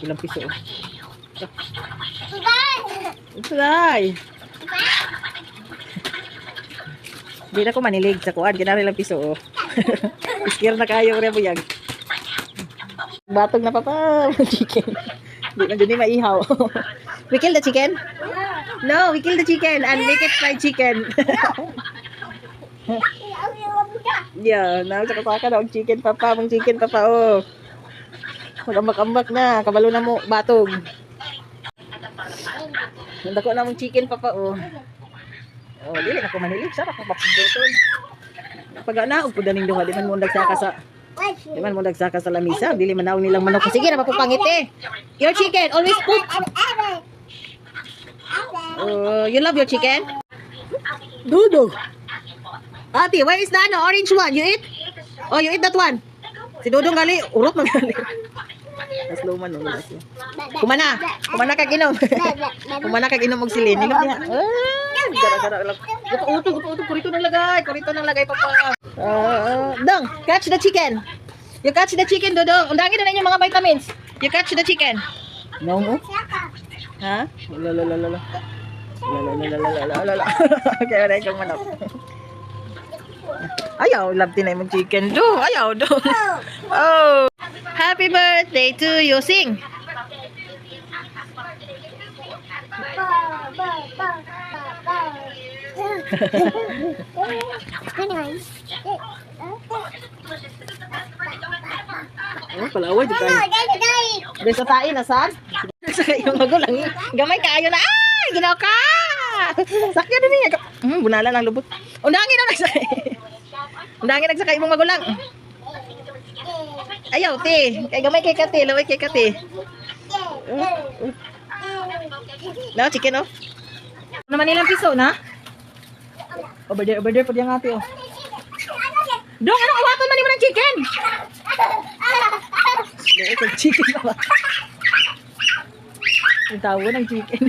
Ilang piso. Sulay. Di na ko manilig sa kuan. Kinari lang piso. Iskir na kayo. Ure mo yan. Batog na papa. Chicken. Di na dyan maihaw. We kill the chicken? No, we kill the chicken and make it fried chicken. Yeah, nakasaka na ang chicken papa. Ang chicken papa, oh. Mag-ambak-ambak na. Kabalo na mo. Batog. Nandako na mong chicken papa, oh. Oh, dili na ko manilig. Sarap na papagdutol. Pag naog po daning duha. Di man mo nagsaka sa lamisa. Dili man naog nilang manok. Sige na, mapupangit eh. Your chicken, always put. You love your chicken? Dudo. Ate, where is the orange one? You eat? Oh, you eat that one? Si Dudong gali, urot man gali. Mas luman no. Kumana kag inom. Kumana kag inom og silin. Nilog niya. Gara-gara lang. Uto kurito nang lagay papa. Dong, catch the chicken. You catch the chicken, Dudong. Undangin na ninyo mga vitamins. You catch the chicken. No mo? Ha? La. Kaya na ikang manok. Ayaw, love din na yung chicken do. Ayaw do. Oh, happy birthday to you. Sing. Oh, palaway di tayo. Besa tayo na saan? Sa yung magulang. Gamay kayo na. Ay, ginaw ka. Sakya din niya. Bunala ng lubot. Undangin na nagsakay. Undangin nagsakay mong magulang. Ayaw, te. Kay gamay kay kate. Laway kay kate. No, chicken, oh. Naman nilang piso, na? Over there, po diyang ate, oh. Dong, anong awaton man mo ng chicken? Chicken pa ba? Ang tawo ng chicken.